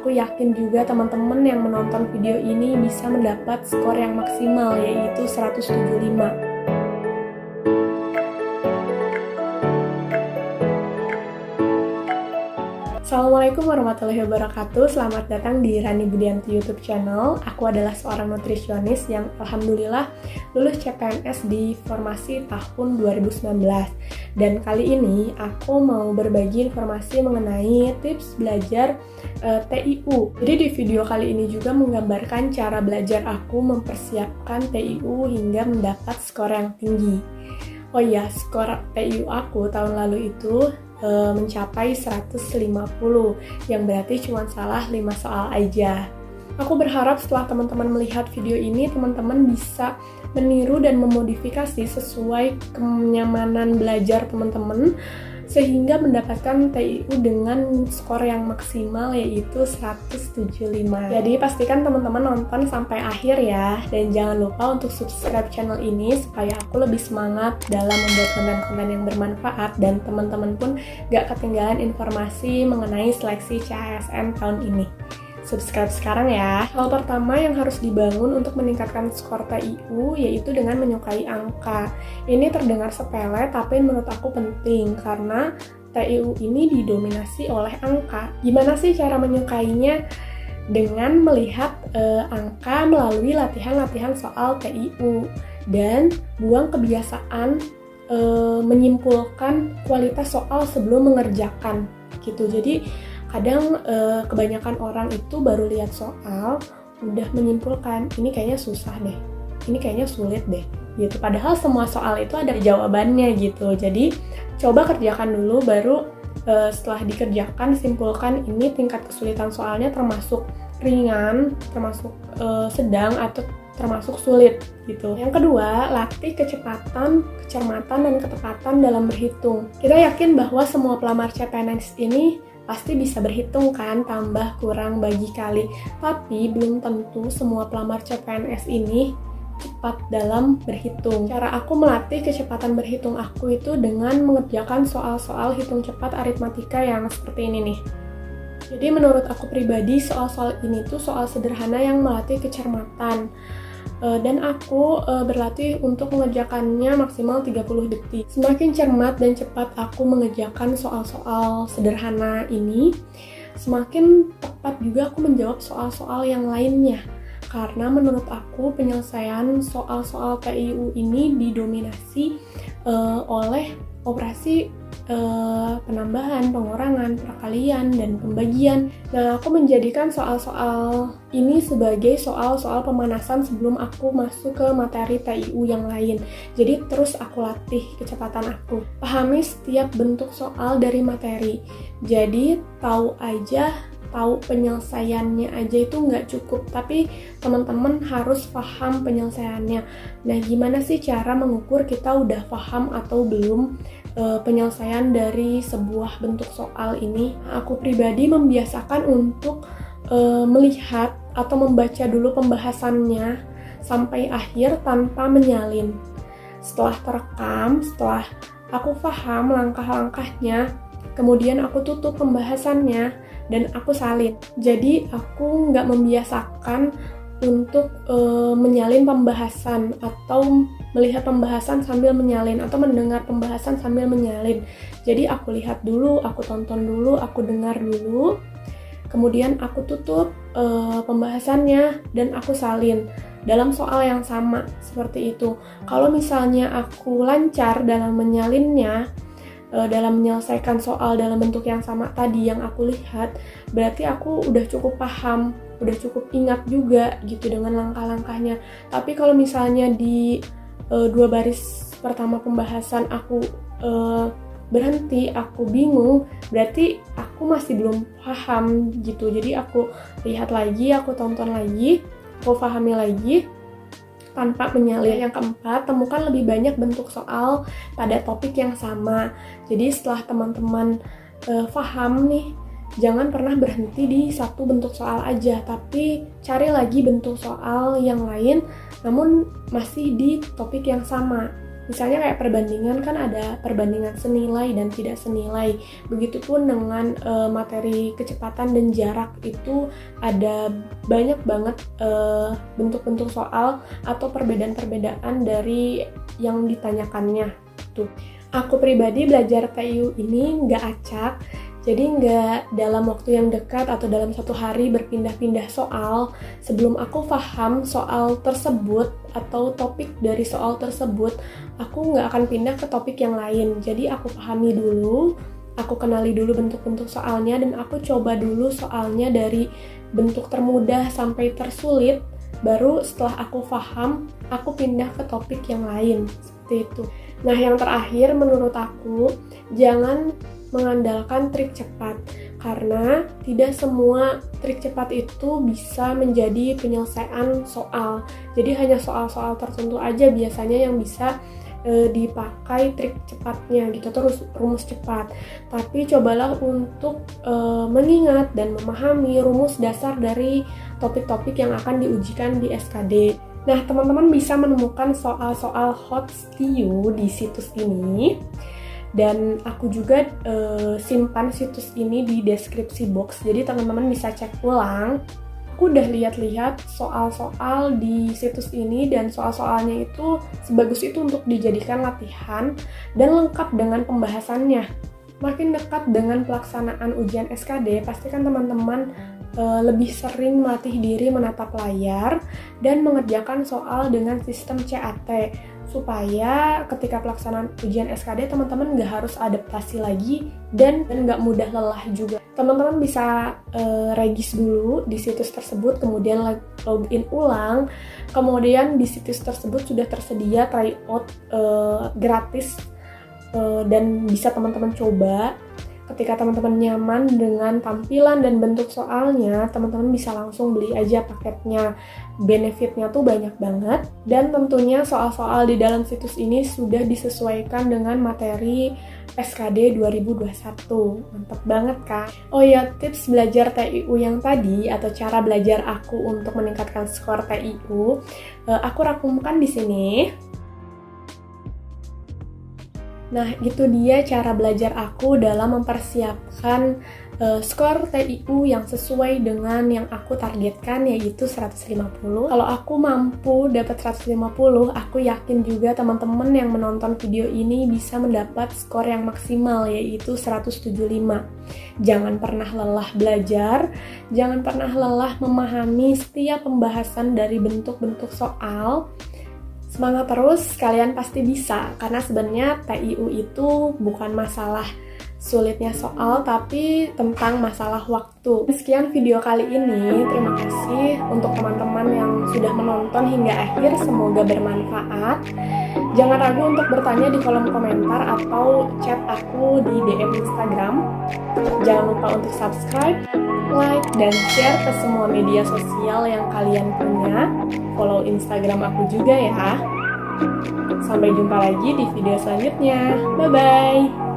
aku yakin juga teman-teman yang menonton video ini bisa mendapat skor yang maksimal, yaitu 175. Assalamualaikum warahmatullahi wabarakatuh. Selamat datang di Rani Budianti YouTube channel. Aku adalah seorang nutrisionis yang alhamdulillah lulus CPNS di formasi tahun 2019. Dan kali ini aku mau berbagi informasi mengenai tips belajar TIU. Jadi di video kali ini juga menggambarkan cara belajar aku mempersiapkan TIU hingga mendapat skor yang tinggi. Oh iya, skor TIU aku tahun lalu itu mencapai 150, yang berarti cuma salah 5 soal aja. Aku berharap setelah teman-teman melihat video ini, teman-teman bisa meniru dan memodifikasi sesuai kenyamanan belajar teman-teman, sehingga mendapatkan TIU dengan skor yang maksimal, yaitu 175. Jadi pastikan teman-teman nonton sampai akhir ya, dan jangan lupa untuk subscribe channel ini supaya aku lebih semangat dalam membuat konten-konten yang bermanfaat, dan teman-teman pun gak ketinggalan informasi mengenai seleksi CHSN tahun ini. Subscribe sekarang ya. Hal pertama yang harus dibangun untuk meningkatkan skor TIU yaitu dengan menyukai angka. Ini terdengar sepele tapi menurut aku penting karena TIU ini didominasi oleh angka. Gimana sih cara menyukainya? Dengan melihat angka melalui latihan-latihan soal TIU dan buang kebiasaan menyimpulkan kualitas soal sebelum mengerjakan gitu. Jadi kadang kebanyakan orang itu baru lihat soal udah menyimpulkan ini kayaknya susah deh, ini kayaknya sulit deh gitu. Padahal semua soal itu ada jawabannya gitu. Jadi coba kerjakan dulu, baru setelah dikerjakan simpulkan ini tingkat kesulitan soalnya termasuk ringan, termasuk sedang, atau termasuk sulit gitu. Yang kedua, latih kecepatan, kecermatan, dan ketepatan dalam berhitung. Kita yakin bahwa semua pelamar CPNS ini pasti bisa berhitung kan, tambah kurang bagi kali. Tapi belum tentu semua pelamar CPNS ini cepat dalam berhitung. Cara aku melatih kecepatan berhitung aku itu dengan mengerjakan soal-soal hitung cepat aritmatika yang seperti ini nih. Jadi menurut aku pribadi, soal-soal ini tuh soal sederhana yang melatih kecermatan. Dan aku berlatih untuk mengerjakannya maksimal 30 detik. Semakin cermat dan cepat aku mengerjakan soal-soal sederhana ini, semakin tepat juga aku menjawab soal-soal yang lainnya. Karena menurut aku penyelesaian soal-soal TIU ini didominasi oleh operasi penambahan, pengurangan, perkalian, dan pembagian. Nah, aku menjadikan soal-soal ini sebagai soal-soal pemanasan sebelum aku masuk ke materi TIU yang lain. Jadi terus aku latih kecepatan aku. Pahami setiap bentuk soal dari materi. Jadi tahu penyelesaiannya aja itu nggak cukup, tapi teman-teman harus paham penyelesaiannya. Nah, gimana sih cara mengukur kita udah paham atau belum penyelesaian dari sebuah bentuk soal ini? Aku pribadi membiasakan untuk melihat atau membaca dulu pembahasannya sampai akhir tanpa menyalin. Setelah terekam, setelah aku paham langkah-langkahnya, kemudian aku tutup pembahasannya dan aku salin. Jadi aku nggak membiasakan untuk menyalin pembahasan atau melihat pembahasan sambil menyalin atau mendengar pembahasan sambil menyalin. Jadi aku lihat dulu, aku tonton dulu, aku dengar dulu, kemudian aku tutup pembahasannya dan aku salin dalam soal yang sama seperti itu. Kalau misalnya aku lancar dalam menyalinnya, dalam menyelesaikan soal dalam bentuk yang sama tadi yang aku lihat, berarti aku udah cukup paham, udah cukup ingat juga gitu dengan langkah-langkahnya. Tapi kalau misalnya di 2 baris pertama pembahasan aku berhenti, aku bingung, berarti aku masih belum paham gitu. Jadi aku lihat lagi, aku tonton lagi, aku pahami lagi tanpa menyalin. Yang keempat, temukan lebih banyak bentuk soal pada topik yang sama. Jadi setelah teman-teman paham nih, jangan pernah berhenti di satu bentuk soal aja, tapi cari lagi bentuk soal yang lain namun masih di topik yang sama. Misalnya kayak perbandingan kan ada perbandingan senilai dan tidak senilai. Begitupun dengan materi kecepatan dan jarak itu ada banyak banget bentuk-bentuk soal atau perbedaan-perbedaan dari yang ditanyakannya. Tuh. Aku pribadi belajar TIU ini nggak acak, jadi nggak dalam waktu yang dekat atau dalam satu hari berpindah-pindah soal. Sebelum aku paham soal tersebut atau topik dari soal tersebut, aku nggak akan pindah ke topik yang lain. Jadi aku pahami dulu, aku kenali dulu bentuk-bentuk soalnya, dan aku coba dulu soalnya dari bentuk termudah sampai tersulit. Baru setelah aku paham, aku pindah ke topik yang lain. Seperti itu. Nah, yang terakhir menurut aku, jangan mengandalkan trik cepat, karena tidak semua trik cepat itu bisa menjadi penyelesaian soal. Jadi hanya soal-soal tertentu aja biasanya yang bisa dipakai trik cepatnya gitu, terus rumus cepat. Tapi cobalah untuk mengingat dan memahami rumus dasar dari topik-topik yang akan diujikan di SKD. Nah, teman-teman bisa menemukan soal-soal hot TIU di situs ini. Dan aku juga simpan situs ini di deskripsi box, jadi teman-teman bisa cek ulang. Aku udah lihat-lihat soal-soal di situs ini, dan soal-soalnya itu sebagus itu untuk dijadikan latihan dan lengkap dengan pembahasannya. Makin dekat dengan pelaksanaan ujian SKD, pastikan teman-teman lebih sering melatih diri menatap layar dan mengerjakan soal dengan sistem CAT, supaya ketika pelaksanaan ujian SKD teman-teman nggak harus adaptasi lagi dan nggak mudah lelah juga. Teman-teman bisa regis dulu di situs tersebut, kemudian login ulang, kemudian di situs tersebut sudah tersedia tryout gratis dan bisa teman-teman coba. Ketika teman-teman nyaman dengan tampilan dan bentuk soalnya, teman-teman bisa langsung beli aja paketnya. Benefitnya tuh banyak banget, dan tentunya soal-soal di dalam situs ini sudah disesuaikan dengan materi SKD 2021. Mantap banget kan? Oh ya, tips belajar TIU yang tadi atau cara belajar aku untuk meningkatkan skor TIU, aku rangkumkan di sini. Nah, itu dia cara belajar aku dalam mempersiapkan skor TIU yang sesuai dengan yang aku targetkan, yaitu 150. Kalau aku mampu dapat 150, aku yakin juga teman-teman yang menonton video ini bisa mendapat skor yang maksimal, yaitu 175. Jangan pernah lelah belajar, jangan pernah lelah memahami setiap pembahasan dari bentuk-bentuk soal. Semangat terus, kalian pasti bisa, karena sebenarnya TIU itu bukan masalah sulitnya soal, tapi tentang masalah waktu. Sekian video kali ini, terima kasih untuk teman-teman yang sudah menonton hingga akhir, semoga bermanfaat. Jangan ragu untuk bertanya di kolom komentar atau chat aku di DM Instagram. Jangan lupa untuk subscribe, like, dan share ke semua media sosial yang kalian punya. Follow Instagram aku juga ya. Sampai jumpa lagi di video selanjutnya. Bye-bye.